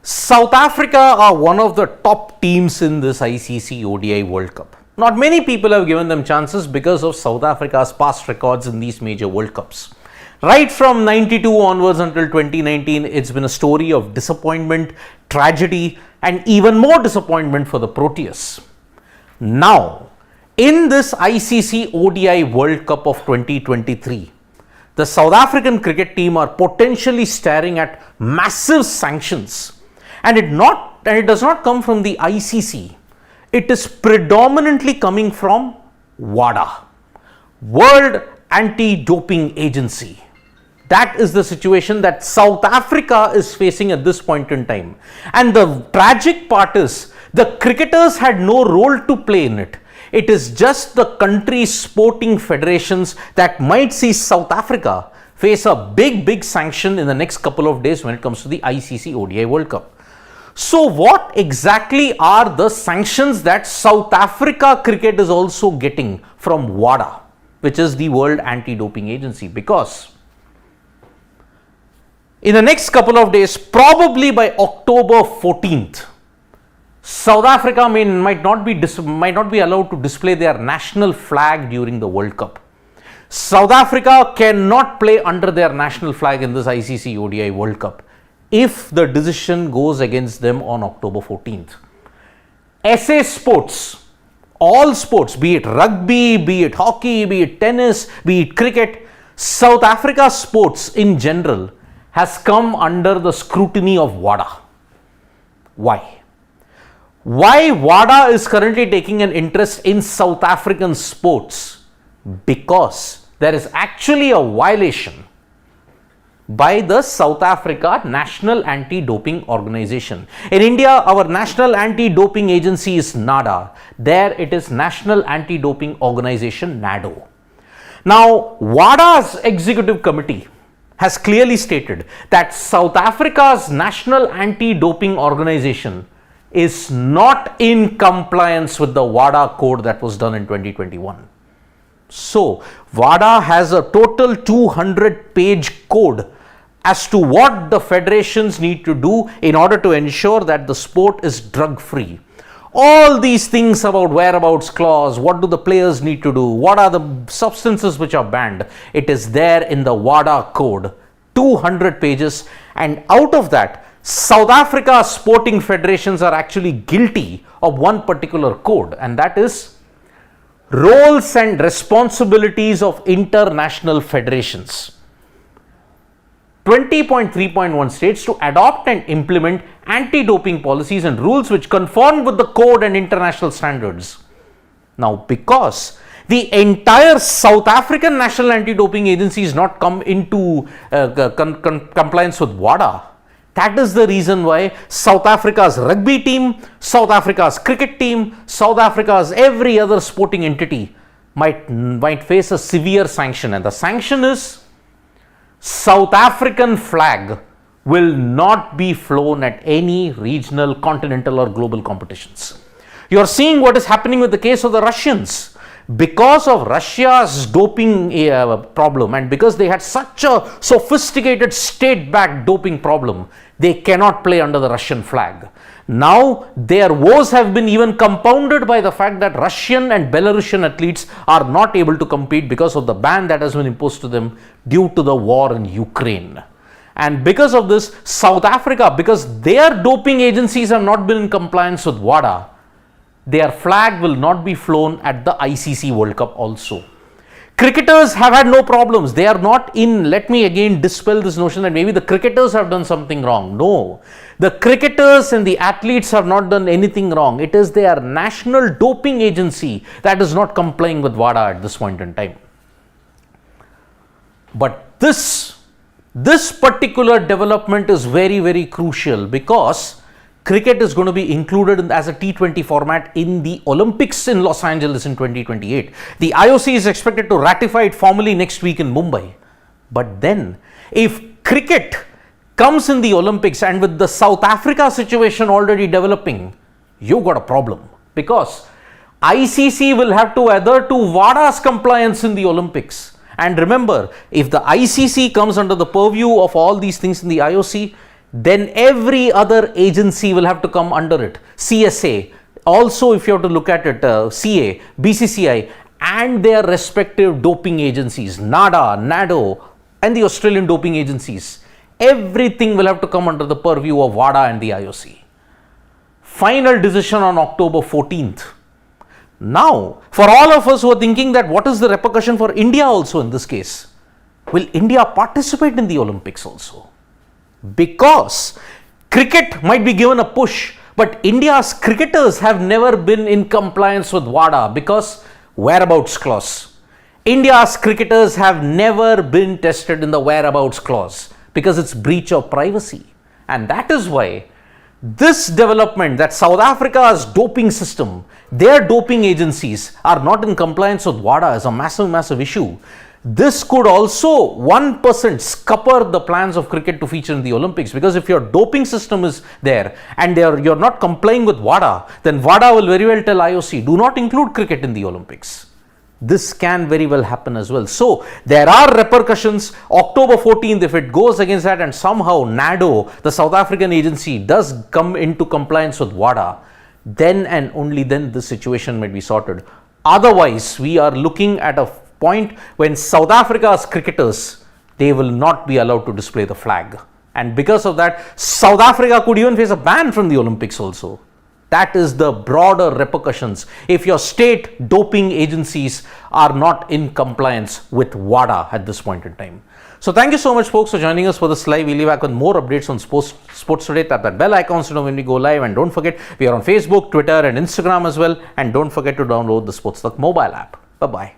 South Africa are one of the top teams in this ICC ODI World Cup. Not many people have given them chances because of South Africa's past records in these major World Cups. Right from 92 onwards until 2019, it's been a story of disappointment, tragedy, and even more disappointment for the Proteas. Now, in this ICC ODI World Cup of 2023, the South African cricket team are potentially staring at massive sanctions. And it does not come from the ICC. It is predominantly coming from WADA, World Anti-Doping Agency. That is the situation that South Africa is facing at this point in time. And the tragic part is the cricketers had no role to play in it. It is just the country's sporting federations that might see South Africa face a big sanction in the next couple of days when it comes to the ICC ODI World Cup. So what exactly are the sanctions that South Africa cricket is also getting from WADA, which is the World Anti-Doping Agency? Because in the next couple of days, probably by October 14th, South Africa might not be allowed to display their national flag during the World Cup. South Africa cannot play under their national flag in this ICC ODI World Cup if the decision goes against them on October 14th. SA sports, all sports, be it rugby, be it hockey, be it tennis, be it cricket, South Africa sports in general has come under the scrutiny of WADA. Why? Why WADA is currently taking an interest in South African sports? Because there is actually a violation by the South Africa National Anti-Doping Organization. In India, our National Anti-Doping Agency is NADA. There it is National Anti-Doping Organization, NADO. Now, WADA's executive committee has clearly stated that South Africa's National Anti-Doping Organization is not in compliance with the WADA Code that was done in 2021. So, WADA has a total 200-page code as to what the federations need to do in order to ensure that the sport is drug-free. All these things about whereabouts clause, what do the players need to do, what are the substances which are banned, it is there in the WADA Code, 200 pages, and out of that, South Africa's sporting federations are actually guilty of one particular code, and that is roles and responsibilities of international federations. 20.3.1 states to adopt and implement anti-doping policies and rules which conform with the code and international standards. Now, because the entire South African National Anti-Doping Agency is not come into compliance with WADA, that is the reason why South Africa's rugby team, South Africa's cricket team, South Africa's every other sporting entity might face a severe sanction, and the sanction is South African flag will not be flown at any regional, continental or global competitions. You are seeing what is happening with the case of the Russians. Because of Russia's doping problem, and because they had such a sophisticated state-backed doping problem, they cannot play under the Russian flag. Now, their woes have been even compounded by the fact that Russian and Belarusian athletes are not able to compete because of the ban that has been imposed to them due to the war in Ukraine. And because of this, South Africa, because their doping agencies have not been in compliance with WADA, their flag will not be flown at the ICC World Cup also. Cricketers have had no problems. They are not in, let me again dispel this notion that maybe the cricketers have done something wrong. No, the cricketers and the athletes have not done anything wrong. It is their national doping agency that is not complying with WADA at this point in time. But this particular development is very crucial because cricket is going to be included as a T20 format in the Olympics in Los Angeles in 2028. The IOC is expected to ratify it formally next week in Mumbai. But then, if cricket comes in the Olympics and with the South Africa situation already developing, you got a problem. Because ICC will have to adhere to WADA's compliance in the Olympics. And remember, if the ICC comes under the purview of all these things in the IOC, then every other agency will have to come under it. CSA, also if you have to look at it, CA, BCCI, and their respective doping agencies, NADA, NADO, and the Australian doping agencies. Everything will have to come under the purview of WADA and the IOC. Final decision on October 14th. Now, for all of us who are thinking that what is the repercussion for India also in this case? Will India participate in the Olympics also? Because cricket might be given a push, but India's cricketers have never been in compliance with WADA because whereabouts clause. India's cricketers have never been tested in the whereabouts clause because it's breach of privacy. And that is why this development, that South Africa's doping system, their doping agencies are not in compliance with WADA, is a massive issue. This could also 1% scupper the plans of cricket to feature in the Olympics, because if your doping system is there and you're not complying with WADA, then WADA will very well tell IOC, do not include cricket in the Olympics. This can very well happen as well. So there are repercussions. October 14th, if it goes against that and somehow NADO, the South African agency, does come into compliance with WADA, then and only then this situation might be sorted. Otherwise, we are looking at a point when South Africa's cricketers, they will not be allowed to display the flag. And because of that, South Africa could even face a ban from the Olympics also. That is the broader repercussions if your state doping agencies are not in compliance with WADA at this point in time. So thank you so much, folks, for joining us for this live. We'll be back with more updates on sports today. Tap that bell icon to know when we go live, and don't forget, we are on Facebook, Twitter and Instagram as well. And don't forget to download the SportsTalk mobile app. Bye-bye.